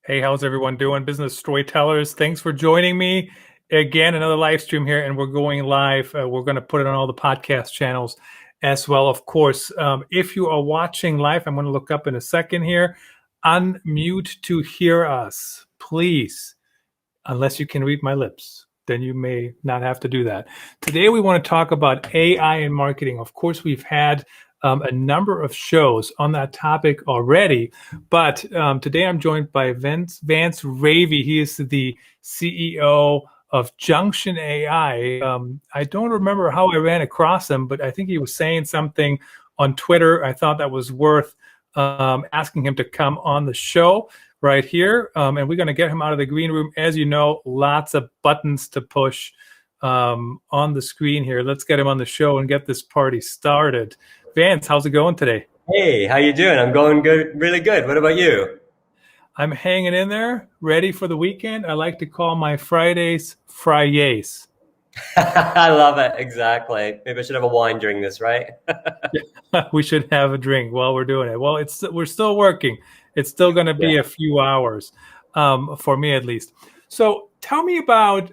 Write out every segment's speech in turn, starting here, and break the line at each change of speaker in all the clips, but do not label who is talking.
Hey, how's everyone doing? Business storytellers, thanks for joining me again. Another live stream here, and we're going live. We're going to put it on all the podcast channels as well, of course. If you are watching live, I'm going to look up in a second here. Unmute to hear us, please, unless you can read my lips. Then you may not have to do that. Today, we want to talk about AI in marketing. Of course, we've had a number of shows on that topic already, but today I'm joined by Vance Reavie. He is the CEO of Junction AI. I don't remember how I ran across him, but I think he was saying something on Twitter. I thought that was worth asking him to come on the show right here. And we're going to get him out of the green room. As you know, lots of buttons to push on the screen here. Let's get him on the show and get this party started. Vance, how's it going today?
Hey, how you doing? I'm going good, really good. What about you?
I'm hanging in there, ready for the weekend. I like to call my Fridays Fridays.
I love it. Exactly. Maybe I should have a wine during this, right?
We should have a drink while we're doing it. Well, we're still working. It's still going to be
Yeah.
a few hours, for me at least. So tell me about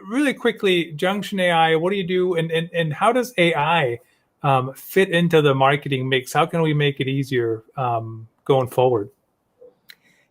really quickly, Junction AI. What do you do, and how does AI fit into the marketing mix? How can we make it easier going forward?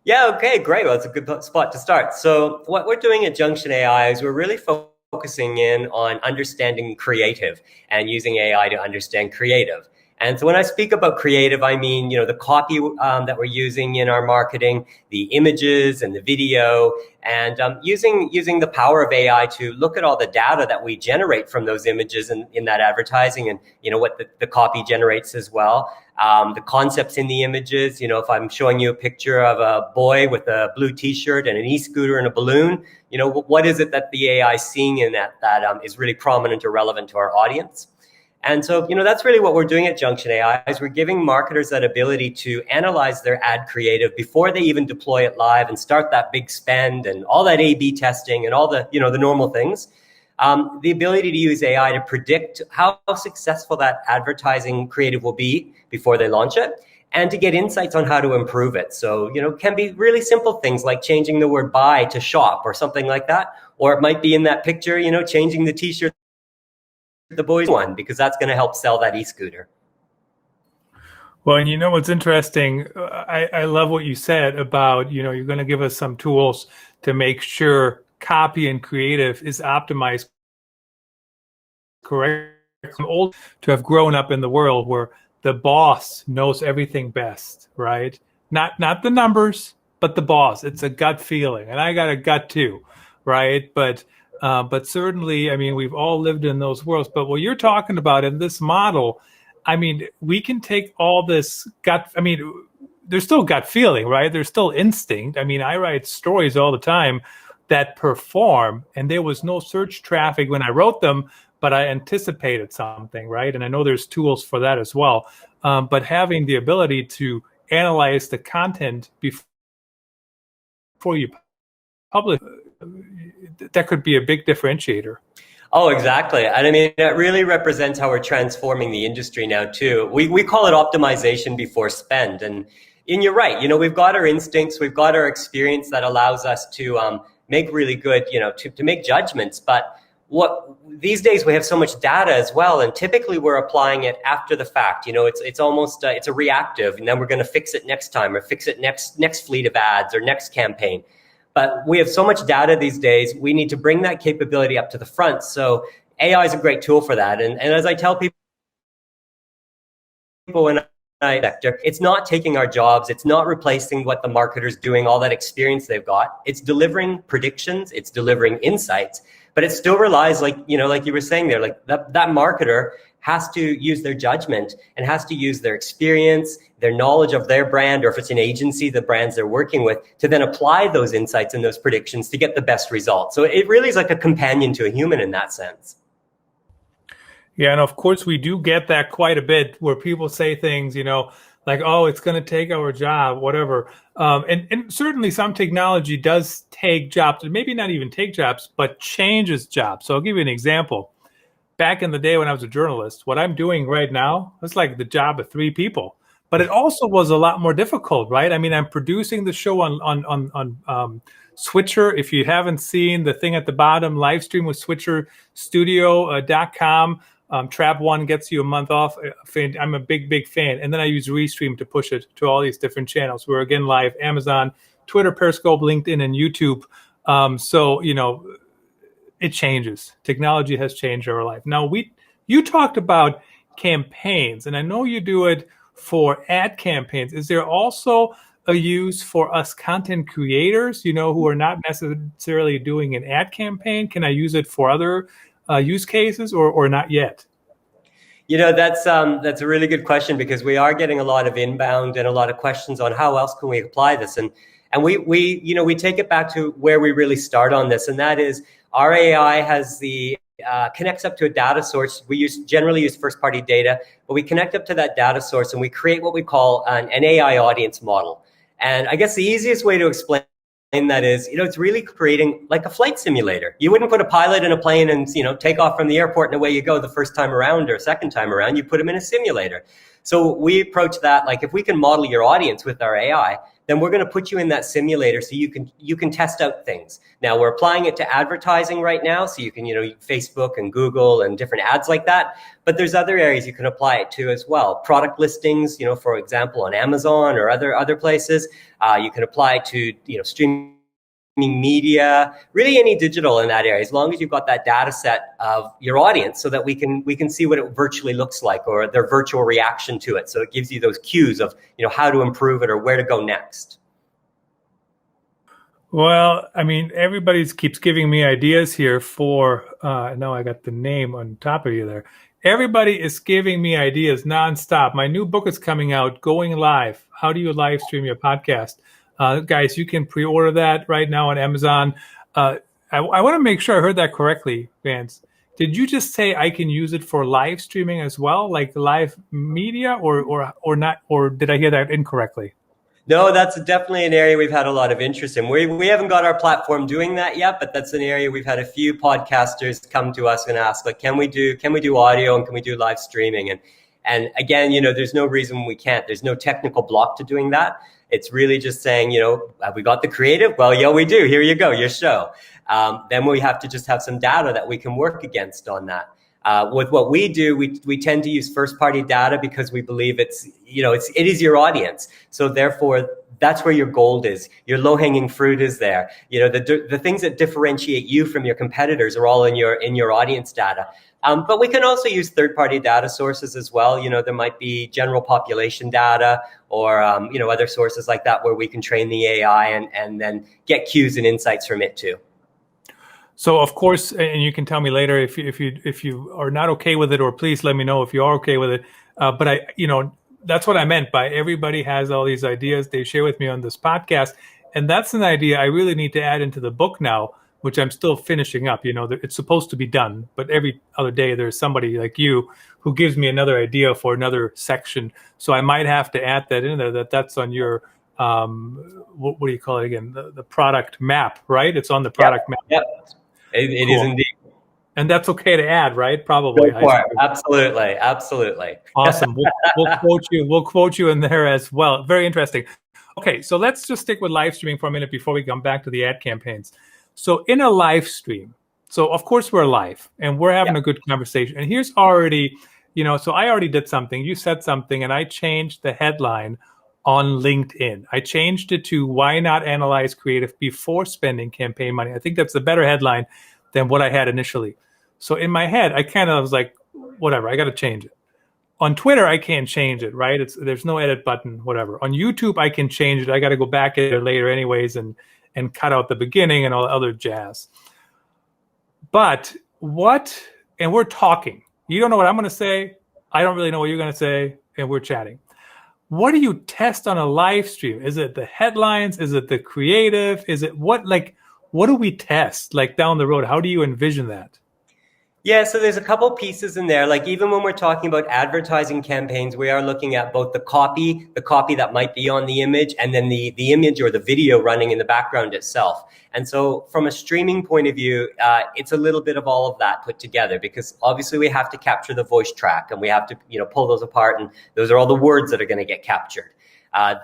Yeah, okay, great. Well, it's a good spot to start. So, what we're doing at Junction AI is we're really focusing in on understanding creative and using AI to understand creative. And so, when I speak about creative, I mean, the copy that we're using in our marketing, the images and the video, and using the power of AI to look at all the data that we generate from those images in that advertising, and what the copy generates as well. The concepts in the images, if I'm showing you a picture of a boy with a blue t-shirt and an e-scooter and a balloon, what is it that the AI is seeing in that is really prominent or relevant to our audience? And so, that's really what we're doing at Junction AI is we're giving marketers that ability to analyze their ad creative before they even deploy it live and start that big spend and all that A/B testing and all the, the normal things. The ability to use AI to predict how successful that advertising creative will be before they launch it, and to get insights on how to improve it. So, can be really simple things like changing the word buy to shop or something like that. Or it might be in that picture, changing the t-shirt, the boys one, because that's going to help sell that e-scooter.
Well, and what's interesting, I love what you said about, you're going to give us some tools to make sure copy and creative is optimized correctly. I'm old to have grown up in the world where the boss knows everything best, right? Not the numbers, but the boss. It's a gut feeling, and I got a gut too, right? But certainly, I mean, we've all lived in those worlds. But what you're talking about in this model, I mean, we can take all this gut. I mean, there's still gut feeling, right? There's still instinct. I mean, I write stories all the time that perform, and there was no search traffic when I wrote them, but I anticipated something, right? And I know there's tools for that as well. But having the ability to analyze the content before you publish, that could be a big differentiator.
Oh, exactly. And I mean, it really represents how we're transforming the industry now, too. We call it optimization before spend. And you're right. We've got our instincts, we've got our experience that allows us to make really good, to make judgments. But these days we have so much data as well, and typically we're applying it after the fact. It's almost it's a reactive, and then we're going to fix it next time or fix it next fleet of ads or next campaign. But we have so much data these days, we need to bring that capability up to the front. So AI is a great tool for that. And as I tell people in the sector, it's not taking our jobs. It's not replacing what the marketer's doing, all that experience they've got. It's delivering predictions. It's delivering insights. But it still relies, like you were saying there, like that marketer has to use their judgment and has to use their experience, their knowledge of their brand, or if it's an agency, the brands they're working with, to then apply those insights and those predictions to get the best results. So it really is like a companion to a human in that sense.
Yeah, and of course we do get that quite a bit where people say things, like, oh, it's going to take our job, whatever. And certainly some technology does take jobs, and maybe not even take jobs, but changes jobs. So I'll give you an example. Back in the day when I was a journalist, what I'm doing right now is like the job of three people but it also was a lot more difficult, right? I mean, I'm producing the show on Switcher. If you haven't seen the thing at the bottom, live stream with SwitcherStudio.com. Trap One gets you a month off. I'm a big fan. And then I use Restream to push it to all these different channels. We're again live, Amazon, Twitter, Periscope, LinkedIn, and YouTube. So, it changes. Technology has changed our life. Now, you talked about campaigns, and I know you do it for ad campaigns. Is there also a use for us content creators, who are not necessarily doing an ad campaign? Can I use it for other use cases or not yet?
That's a really good question, because we are getting a lot of inbound and a lot of questions on how else can we apply this. And we take it back to where we really start on this, and that is our AI has connects up to a data source. We generally use first-party data, but we connect up to that data source and we create what we call an AI audience model. And I guess the easiest way to explain that is, it's really creating like a flight simulator. You wouldn't put a pilot in a plane and, take off from the airport and away you go the first time around or second time around. You put them in a simulator. So we approach that like, if we can model your audience with our AI, then we're going to put you in that simulator so you can test out things. Now we're applying it to advertising right now, so you can Facebook and Google and different ads like that. But there's other areas you can apply it to as well. Product listings, for example, on Amazon or other places. You can apply it to streaming media, really any digital in that area, as long as you've got that data set of your audience, so that we can see what it virtually looks like or their virtual reaction to it. So it gives you those cues of how to improve it or where to go next.
Well, I mean, everybody keeps giving me ideas here for now I got the name on top of you there. Everybody is giving me ideas nonstop. My new book is coming out, Going Live. How do you live stream your podcast? Guys, you can pre-order that right now on Amazon. I want to make sure I heard that correctly, Vance. Did you just say I can use it for live streaming as well, like live media, or not? Or did I hear that incorrectly?
No, that's definitely an area we've had a lot of interest in. We haven't got our platform doing that yet, but that's an area we've had a few podcasters come to us and ask, like, can we do audio and can we do live streaming? And again, there's no reason we can't. There's no technical block to doing that. It's really just saying, have we got the creative? Well, yeah, we do. Here you go, your show. Then we have to just have some data that we can work against on that. With what we do, we tend to use first-party data because we believe it is your audience. So therefore, that's where your gold is. Your low-hanging fruit is there. The things that differentiate you from your competitors are all in your audience data. But we can also use third-party data sources as well. There might be general population data or other sources like that where we can train the AI and then get cues and insights from it too.
So of course, and you can tell me later if you are not okay with it, or please let me know if you are okay with it. But that's what I meant by everybody has all these ideas they share with me on this podcast, and that's an idea I really need to add into the book now, which I'm still finishing up. It's supposed to be done, but every other day there's somebody like you who gives me another idea for another section. So I might have to add that in there. That's on your what do you call it again? The product map, right? It's on the product map.
Yep. It
Cool.
is indeed.
And that's okay to add, right? Probably.
Go for it. Absolutely.
Awesome. We'll quote you in there as well. Very interesting. Okay, so let's just stick with live streaming for a minute before we come back to the ad campaigns. So in a live stream, so of course we're live and we're having a good conversation. And here's already, so I already did something. You said something and I changed the headline on LinkedIn. I changed it to "Why not analyze creative before spending campaign money?" I think that's a better headline than what I had initially. So in my head, I kind of was like, whatever, I got to change it. On Twitter, I can't change it, right? There's no edit button, whatever. On YouTube, I can change it. I got to go back in there later anyways and cut out the beginning and all the other jazz. But and we're talking. You don't know what I'm going to say. I don't really know what you're going to say. And we're chatting. What do you test on a live stream? Is it the headlines? Is it the creative? Is it what do we test like down the road? How do you envision that?
Yeah, so there's a couple pieces in there. Like even when we're talking about advertising campaigns, we are looking at both the copy that might be on the image, and then the image or the video running in the background itself. And so from a streaming point of view, it's a little bit of all of that put together, because obviously we have to capture the voice track and we have to, pull those apart, and those are all the words that are going to get captured.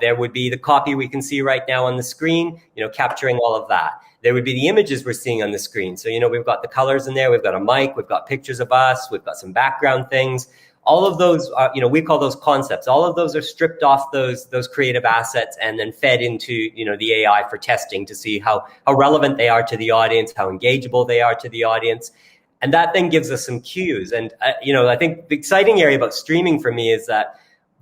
There would be the copy we can see right now on the screen, capturing all of that. There would be the images we're seeing on the screen. So, we've got the colors in there, we've got a mic, we've got pictures of us, we've got some background things. All of those are, we call those concepts. All of those are stripped off those creative assets and then fed into, the AI for testing to see how relevant they are to the audience, how engageable they are to the audience. And that then gives us some cues. And, I think the exciting area about streaming for me is that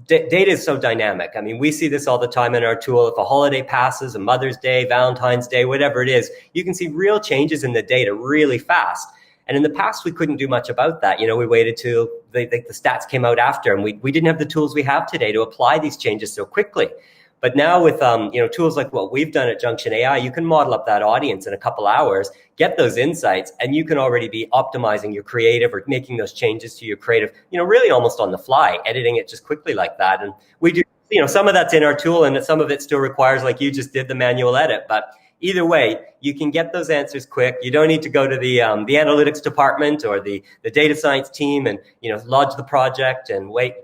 data is so dynamic. I mean, we see this all the time in our tool. If a holiday passes, a Mother's Day, Valentine's Day, whatever it is, you can see real changes in the data really fast. And in the past, we couldn't do much about that. We waited till the stats came out after, and we didn't have the tools we have today to apply these changes so quickly. But now with tools like what we've done at Junction AI, you can model up that audience in a couple hours, get those insights, and you can already be optimizing your creative or making those changes to your creative, really almost on the fly, editing it just quickly like that. And we do, some of that's in our tool, and some of it still requires, like you just did, the manual edit. But either way, you can get those answers quick. You don't need to go to the analytics department or the data science team and lodge the project and wait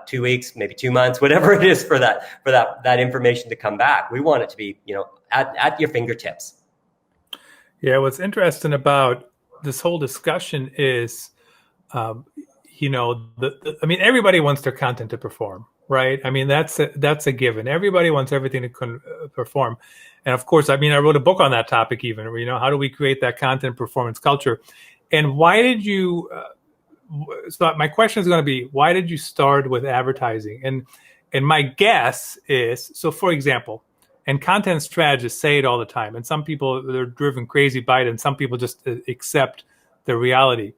2 weeks, maybe 2 months, whatever it is for that information to come back. We want it to be at your fingertips.
Yeah, what's interesting about this whole discussion is, I mean, everybody wants their content to perform, right? I mean, that's a given. Everybody wants everything to perform. And of course, I mean, I wrote a book on that topic even, how do we create that content performance culture? And why did you, so my question is going to be, why did you start with advertising? And my guess is, so for example, and content strategists say it all the time, and some people, they're driven crazy by it, and some people just accept the reality.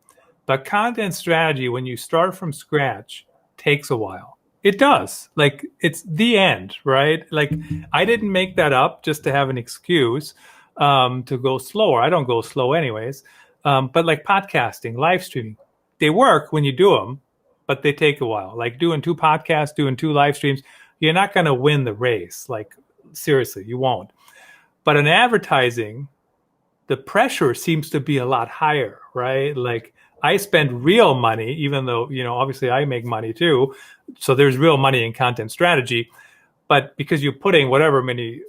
But content strategy, when you start from scratch, takes a while. It does. Like, it's the end, right? Like, I didn't make that up just to have an excuse to go slower. I don't go slow anyways. But like podcasting, live streaming, they work when you do them, but they take a while. Like doing 2 podcasts, doing 2 live streams, you're not going to win the race. Like, seriously, you won't. But in advertising, the pressure seems to be a lot higher, right? Like, I spend real money, even though, obviously I make money too. So there's real money in content strategy. But because you're putting whatever many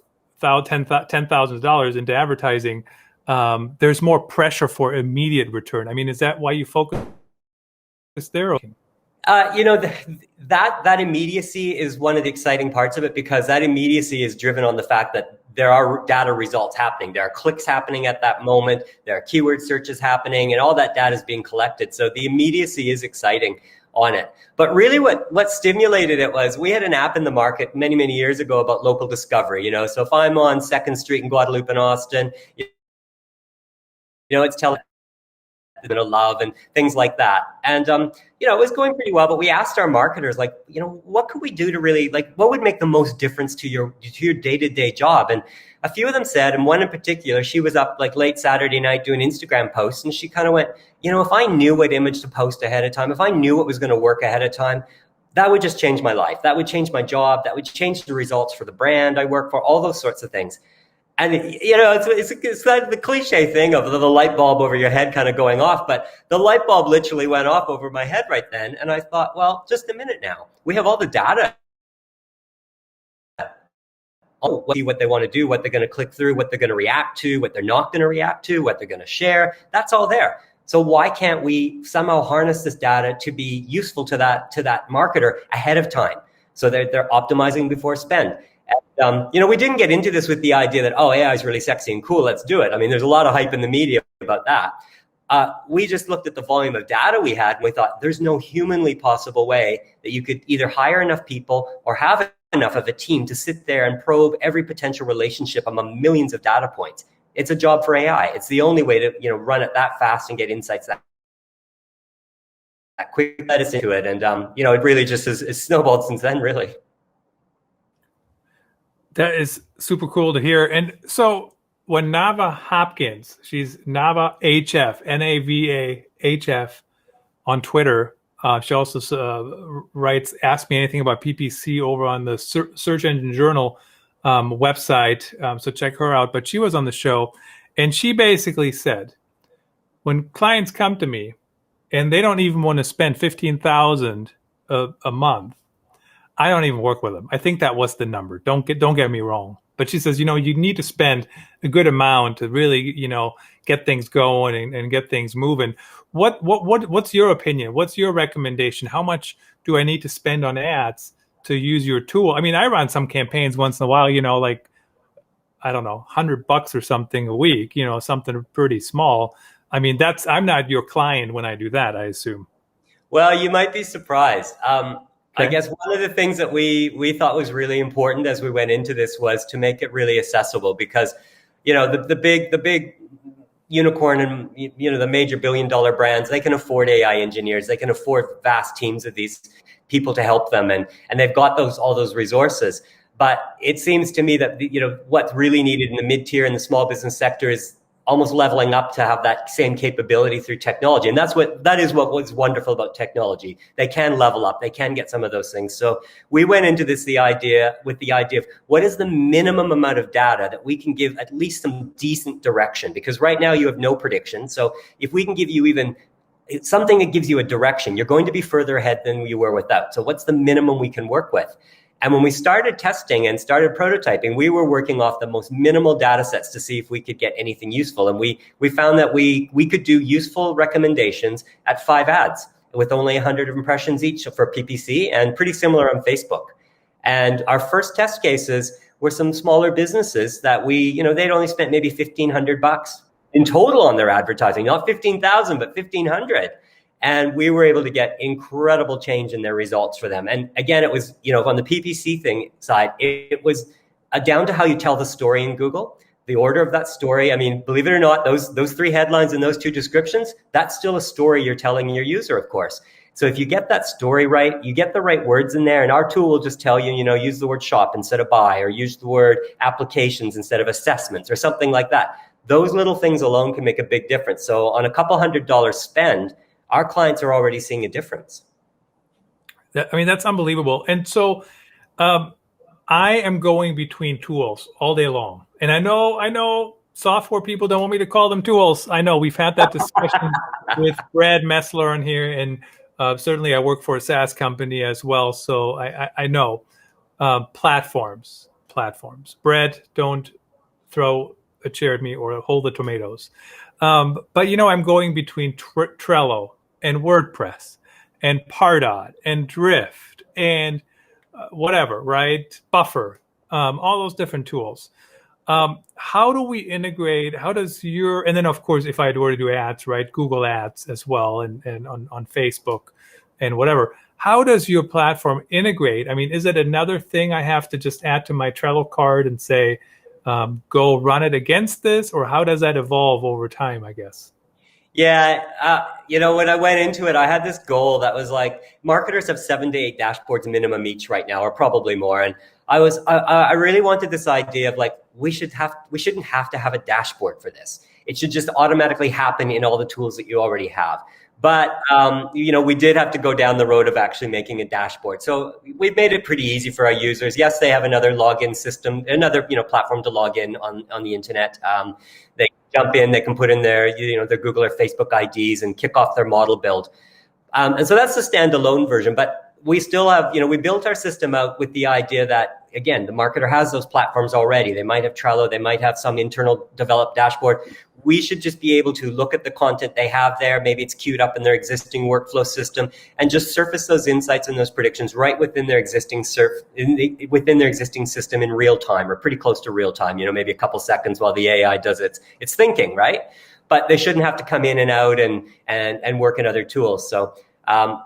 $10,000 into advertising, there's more pressure for immediate return. I mean, is that why you focus there?
That immediacy is one of the exciting parts of it, because that immediacy is driven on the fact that there are data results happening. There are clicks happening at that moment. There are keyword searches happening, and all that data is being collected. So the immediacy is exciting on it. But really what stimulated it was, we had an app in the market many, many years ago about local discovery. So if I'm on 2nd Street in Guadalupe and Austin, it's telling love and things like that. And, it was going pretty well, but we asked our marketers, like, what could we do to really, like, what would make the most difference to your day-to-day job? And a few of them said, and one in particular, she was up like late Saturday night doing Instagram posts, and she kind of went, if I knew what image to post ahead of time, if I knew what was going to work ahead of time, that would just change my life. That would change my job. That would change the results for the brand I work for, all those sorts of things. And, it's like the cliche thing of the light bulb over your head kind of going off. But the light bulb literally went off over my head right then. And I thought, well, just a minute now. We have all the data. See what they want to do, what they're going to click through, what they're going to react to, what they're not going to react to, what they're going to share. That's all there. So why can't we somehow harness this data to be useful to that marketer ahead of time? So they're optimizing before spend. We didn't get into this with the idea that, AI is really sexy and cool, let's do it. I mean, there's a lot of hype in the media about that. We just looked at the volume of data we had, and we thought there's no humanly possible way that you could either hire enough people or have enough of a team to sit there and probe every potential relationship among millions of data points. It's a job for AI. It's the only way to run it that fast and get insights that quick. Let us into it. And, it really just is snowballed since then, really.
That is super cool to hear. And so when Nava Hopkins, she's Nava HF, HF on Twitter. She also writes, ask me anything about PPC over on the Search Engine Journal website. So check her out. But she was on the show, and she basically said, when clients come to me and they don't even want to spend 15,000 a month, I don't even work with them. I think that was the number. Don't get me wrong. But she says, you need to spend a good amount to really, get things going and get things moving. What's your opinion? What's your recommendation? How much do I need to spend on ads to use your tool? I mean, I run some campaigns once in a while, like, I don't know, $100 or something a week, something pretty small. I mean, I'm not your client when I do that, I assume.
Well, you might be surprised. I guess one of the things that we thought was really important as we went into this was to make it really accessible, because, the big unicorn and, the major billion-dollar brands, they can afford AI engineers, they can afford vast teams of these people to help them, and they've got all those resources. But it seems to me that what's really needed in the mid-tier and the small business sector is almost leveling up to have that same capability through technology. And that is what was wonderful about technology. They can level up, they can get some of those things. So we went into this with the idea of what is the minimum amount of data that we can give at least some decent direction, because right now you have no prediction. So if we can give you even something that gives you a direction, you're going to be further ahead than you were without. So what's the minimum we can work with? And when we started testing and started prototyping, we were working off the most minimal data sets to see if we could get anything useful. And we found that we could do useful recommendations at 5 ads with only 100 impressions each for PPC, and pretty similar on Facebook. And our first test cases were some smaller businesses that they'd only spent maybe $1,500 in total on their advertising, not 15,000, but 1,500. And we were able to get incredible change in their results for them. And again, it was, on the PPC side, it was down to how you tell the story in Google, the order of that story. I mean, believe it or not, those 3 headlines and those 2 descriptions, that's still a story you're telling your user, of course. So if you get that story right, you get the right words in there, and our tool will just tell you, use the word shop instead of buy, or use the word applications instead of assessments, or something like that. Those little things alone can make a big difference. So on a couple $100 spend, our clients are already seeing a difference.
That's unbelievable. And so I am going between tools all day long. And I know software people don't want me to call them tools. I know we've had that discussion with Brad Messler on here. And certainly I work for a SaaS company as well. So I know platforms. Brad, don't throw a chair at me or hold the tomatoes. But I'm going between Trello and WordPress and Pardot and Drift and whatever, right? Buffer, all those different tools. How do we integrate? How does and then of course, if I were to do ads, right? Google ads as well, and on Facebook and whatever. How does your platform integrate? I mean, is it another thing I have to just add to my Trello card and say, go run it against this? Or how does that evolve over time, I guess?
Yeah, when I went into it, I had this goal that was like, marketers have 7 to 8 dashboards minimum each right now, or probably more. And I really wanted this idea of like, we shouldn't have to have a dashboard for this. It should just automatically happen in all the tools that you already have. But, we did have to go down the road of actually making a dashboard. So we've made it pretty easy for our users. Yes, they have another login system, another, platform to log in on the internet. They jump in, they can put in their Google or Facebook IDs and kick off their model build. And so that's the standalone version. But we still have, we built our system out with the idea that, again, the marketer has those platforms already. They might have Trello, they might have some internal developed dashboard. We should just be able to look at the content they have there. Maybe it's queued up in their existing workflow system, and just surface those insights and those predictions right within their existing within their existing system in real time, or pretty close to real time. Maybe a couple seconds while the AI does its thinking, right? But they shouldn't have to come in and out and work in other tools. So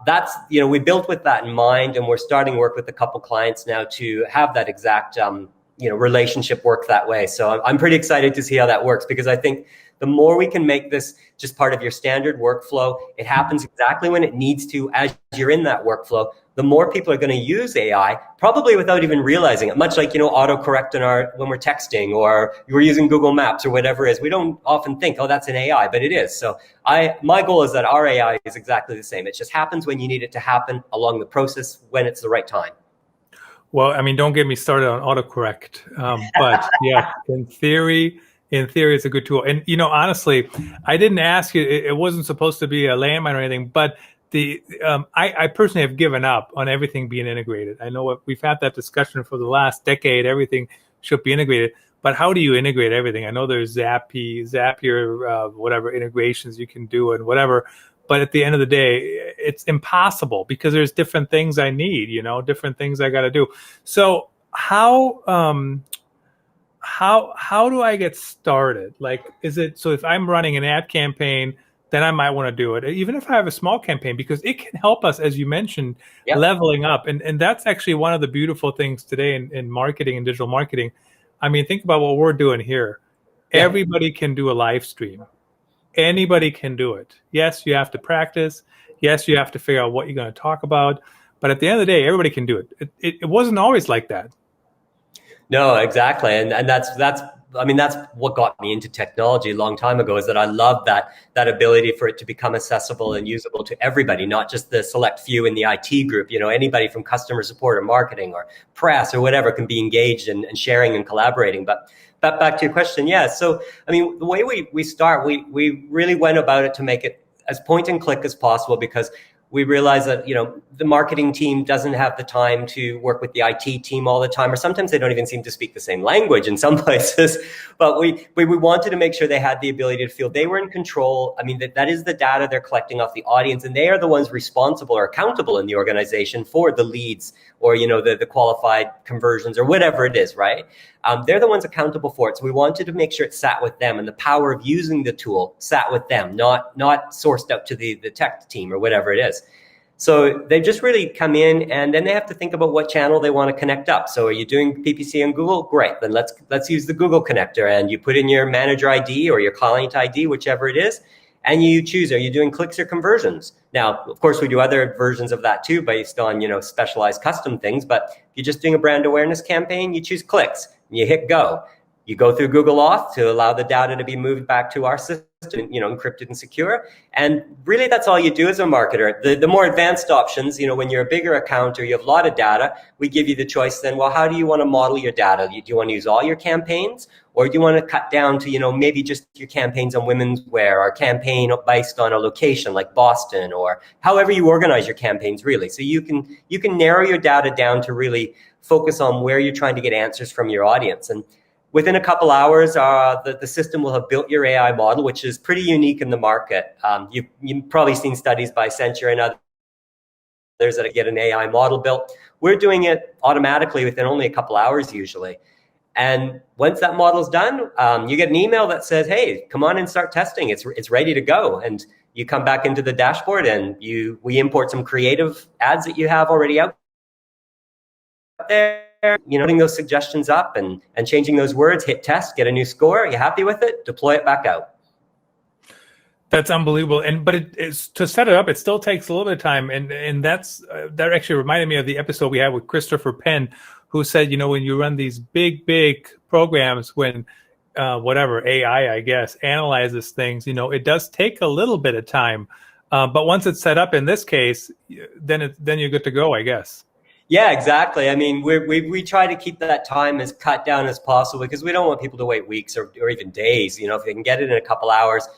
that's we built with that in mind, and we're starting work with a couple clients now to have that exact relationship work that way. So I'm pretty excited to see how that works, because I think the more we can make this just part of your standard workflow, it happens exactly when it needs to as you're in that workflow, the more people are going to use AI, probably without even realizing it. Much like, autocorrect when we're texting or we're using Google Maps or whatever it is. We don't often think, oh, that's an AI, but it is. So my goal is that our AI is exactly the same. It just happens when you need it to happen along the process when it's the right time.
Well, I mean, don't get me started on autocorrect. But yeah, in theory, it's a good tool. And honestly, I didn't ask you. It wasn't supposed to be a landmine or anything. But I personally have given up on everything being integrated. I know we've had that discussion for the last decade. Everything should be integrated. But how do you integrate everything? I know there's Zapier, whatever integrations you can do and whatever. But at the end of the day, it's impossible because there's different things I need, different things I got to do. So how do I get started? Like, is it so if I'm running an ad campaign, then I might want to do it, even if I have a small campaign, because it can help us, as you mentioned,
Yep.
leveling up. And that's actually one of the beautiful things today in marketing and digital marketing. I mean, think about what we're doing here.
Yeah.
Everybody can do a live stream. Anybody can do it. Yes, you have to practice. Yes, you have to figure out what you're going to talk about. But at the end of the day, everybody can do it. It wasn't always like that.
No, exactly. And that's what got me into technology a long time ago, is that I love that ability for it to become accessible and usable to everybody, not just the select few in the IT group. Anybody from customer support or marketing or press or whatever can be engaged and sharing and collaborating. But back to your question, yeah. So, I mean, the way we start, we really went about it to make it as point and click as possible, because we realize that, the marketing team doesn't have the time to work with the IT team all the time, or sometimes they don't even seem to speak the same language in some places. But we wanted to make sure they had the ability to feel they were in control. I mean, that is the data they're collecting off the audience, and they are the ones responsible or accountable in the organization for the leads or, the qualified conversions or whatever it is, right? They're the ones accountable for it. So we wanted to make sure it sat with them, and the power of using the tool sat with them, not sourced out to the tech team or whatever it is. So they just really come in, and then they have to think about what channel they want to connect up. So are you doing PPC on Google? Great. Then let's use the Google connector, and you put in your manager ID or your client ID, whichever it is, and you choose, are you doing clicks or conversions? Now, of course, we do other versions of that too, based on, specialized custom things. But if you're just doing a brand awareness campaign, you choose clicks and you hit go. You go through Google Auth to allow the data to be moved back to our system, encrypted and secure. And really, that's all you do as a marketer. The more advanced options, when you're a bigger account or you have a lot of data, we give you the choice then, well, how do you want to model your data? Do you want to use all your campaigns? Or do you want to cut down to, maybe just your campaigns on women's wear, or campaign based on a location like Boston, or however you organize your campaigns, really. So you can narrow your data down to really focus on where you're trying to get answers from your audience. And within a couple hours, the system will have built your AI model, which is pretty unique in the market. You've probably seen studies by Accenture and others that get an AI model built. We're doing it automatically within only a couple hours usually. And once that model's done, you get an email that says, hey, come on and start testing. It's ready to go. And you come back into the dashboard, and we import some creative ads that you have already out there, putting those suggestions up and changing those words, hit test, get a new score. Are you happy with it? Deploy it back out.
That's unbelievable. But it's to set it up, it still takes a little bit of time. And that actually reminded me of the episode we had with Christopher Penn, who said, when you run these big programs, when whatever AI, I guess, analyzes things, it does take a little bit of time. But once it's set up in this case, then you're good to go, I guess.
Yeah, exactly. I mean, we try to keep that time as cut down as possible, because we don't want people to wait weeks or even days. If they can get it in a couple hours,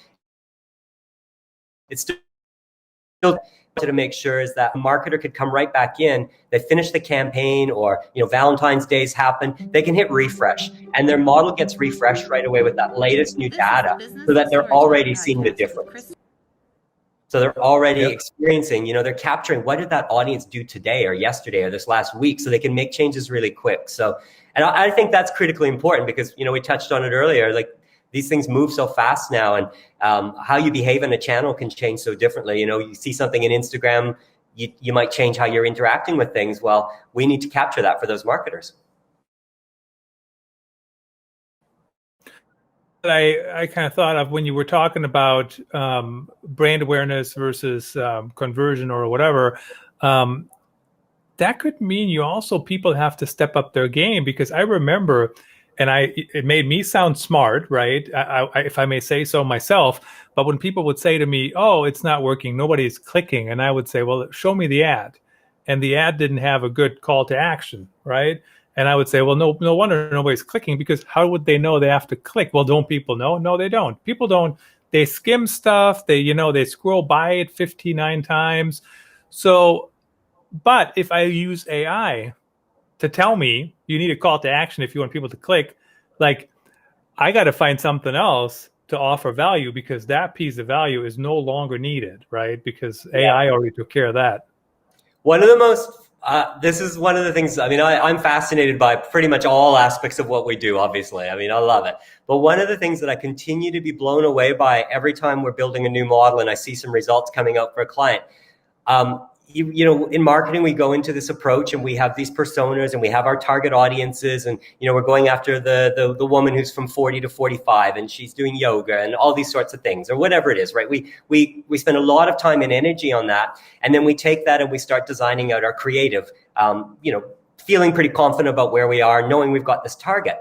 it's still to make sure is that a marketer could come right back in, they finish the campaign, or Valentine's Day's happen, they can hit refresh, and their model gets refreshed right away with that latest new data, so that they're already seeing the difference. So they're already experiencing, they're capturing what did that audience do today or yesterday or this last week, so they can make changes really quick. So, and I think that's critically important, because, we touched on it earlier, like these things move so fast now, and how you behave in a channel can change so differently. You see something in Instagram, you might change how you're interacting with things. Well, we need to capture that for those marketers.
I kind of thought of when you were talking about brand awareness versus conversion or whatever. that could mean you also people have to step up their game because I remember, and it made me sound smart, right? If I may say so myself. But when people would say to me, "Oh, it's not working, nobody's clicking," and I would say, "Well, show me the ad," and the ad didn't have a good call to action, right? And I would say, "Well, no wonder nobody's clicking because how would they know they have to click?" Well, don't people know? No, they don't. People don't. They skim stuff. They scroll by it 59 times. So but if I use AI to tell me you need a call to action if you want people to click, like I got to find something else to offer value because that piece of value is no longer needed, right? Because
Yeah.
AI already took care of that.
One of the most, this is one of the things, I mean, I'm fascinated by pretty much all aspects of what we do, obviously. I mean, I love it. But one of the things that I continue to be blown away by every time we're building a new model and I see some results coming out for a client, in marketing, we go into this approach and we have these personas and we have our target audiences and, we're going after the woman who's from 40 to 45 and she's doing yoga and all these sorts of things or whatever it is, right? We spend a lot of time and energy on that. And then we take that and we start designing out our creative, feeling pretty confident about where we are, knowing we've got this target.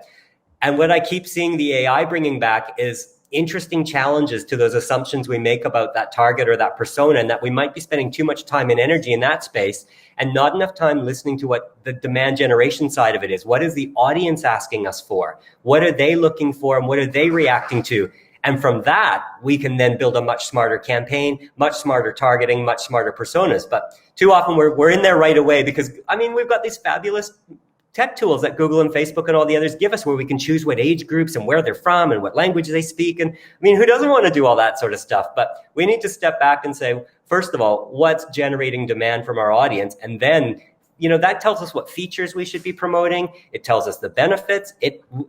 And what I keep seeing the AI bringing back is interesting challenges to those assumptions we make about that target or that persona, and that we might be spending too much time and energy in that space and not enough time listening to what the demand generation side of it is. What is the audience asking us for? What are they looking for and what are they reacting to? And from that, we can then build a much smarter campaign, much smarter targeting, much smarter personas. But too often we're in there right away because, I mean, we've got these fabulous tech tools that Google and Facebook and all the others give us where we can choose what age groups and where they're from and what language they speak. And I mean, who doesn't want to do all that sort of stuff? But we need to step back and say, first of all, what's generating demand from our audience? And then, that tells us what features we should be promoting. It tells us the benefits.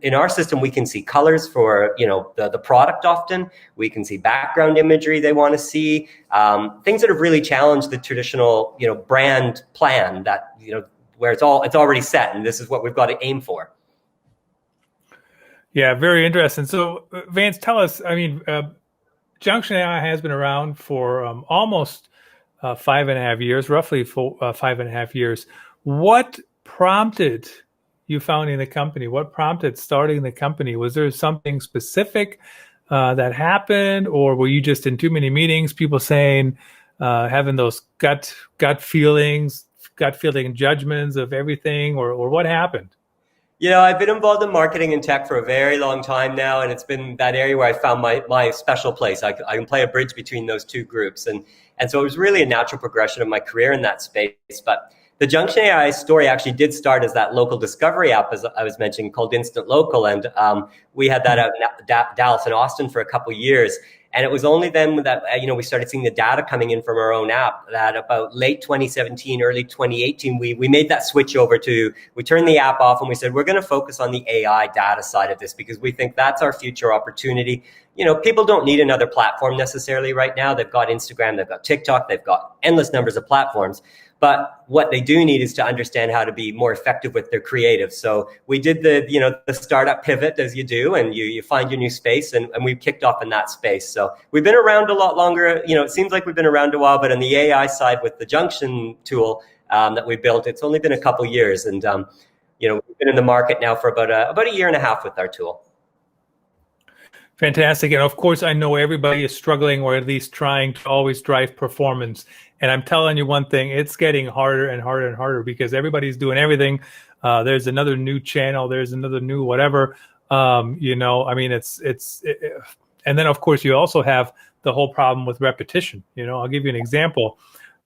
In our system, we can see colors for, the product often. We can see background imagery they want to see, things that have really challenged the traditional, brand plan that, where it's already set and this is what we've got to aim for.
Yeah, very interesting. So Vance, tell us, I mean, Junction AI has been around for almost 5.5 years, roughly 5.5 years. What prompted you founding the company? What prompted starting the company? Was there something specific that happened, or were you just in too many meetings, people saying, having those gut feelings, gut feeling judgments of everything, or what happened?
I've been involved in marketing and tech for a very long time now, and it's been that area where I found my special place. I can play a bridge between those two groups, and so it was really a natural progression of my career in that space. But the Junction AI story actually did start as that local discovery app, as I was mentioning, called Instant Local, and we had that out in Dallas and Austin for a couple of years. And it was only then that, we started seeing the data coming in from our own app that about late 2017, early 2018, we made that switch over we turned the app off and we said, we're going to focus on the AI data side of this because we think that's our future opportunity. People don't need another platform necessarily right now. They've got Instagram, they've got TikTok, they've got endless numbers of platforms. But what they do need is to understand how to be more effective with their creative. So we did the startup pivot as you do, and you find your new space, and we've kicked off in that space. So we've been around a lot longer. It seems like we've been around a while, but on the AI side with the Junction tool that we built, it's only been a couple years, and we've been in the market now for about a year and a half with our tool.
Fantastic. And of course, I know everybody is struggling or at least trying to always drive performance. And I'm telling you one thing, it's getting harder and harder and harder because everybody's doing everything. There's another new channel. There's another new whatever. I mean, and then of course you also have the whole problem with repetition. I'll give you an example.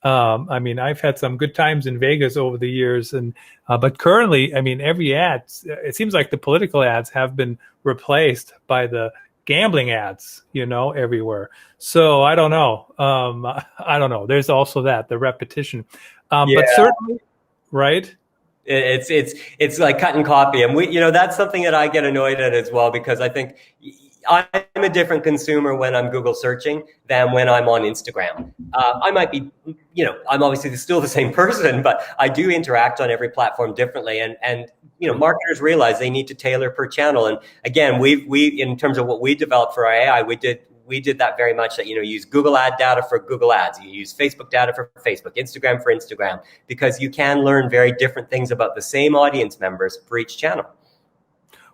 I mean, I've had some good times in Vegas over the years, but currently, I mean, every ad, it seems like the political ads have been replaced by the gambling ads, everywhere. So I don't know. I don't know. There's also the repetition,
Yeah.
But certainly, right?
It's like cut and copy, and that's something that I get annoyed at as well because I think I'm a different consumer when I'm Google searching than when I'm on Instagram. I might be, I'm obviously still the same person, but I do interact on every platform differently. And marketers realize they need to tailor per channel. And again, we in terms of what we developed for our AI, we we did that very much that, you use Google ad data for Google ads, you use Facebook data for Facebook, Instagram for Instagram, because you can learn very different things about the same audience members for each channel.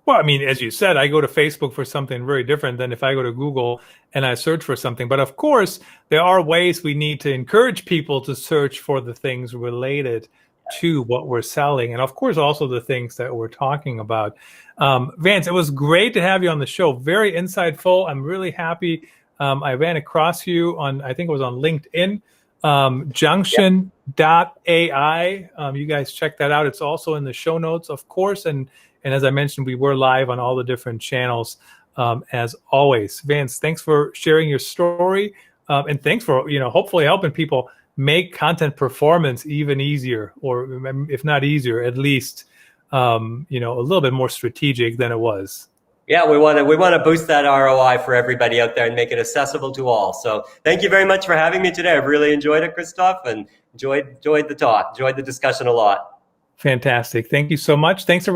Well, I mean, as you said, I go to Facebook for something very different than if I go to Google and I search for something. But of course, there are ways we need to encourage people to search for the things related to what we're selling. And of course, also the things that we're talking about. Vance, it was great to have you on the show. Very insightful. I'm really happy. I ran across you on, I think it was on LinkedIn, junction.ai. You guys check that out. It's also in the show notes, of course. And as I mentioned, we were live on all the different channels, as always. Vance, thanks for sharing your story. And thanks for, hopefully helping people make content performance even easier, or if not easier, at least, a little bit more strategic than it was.
Yeah, we want to boost that ROI for everybody out there and make it accessible to all. So thank you very much for having me today. I've really enjoyed it, Christoph, and enjoyed the talk, enjoyed the discussion a lot.
Fantastic. Thank you so much. Thanks, everyone.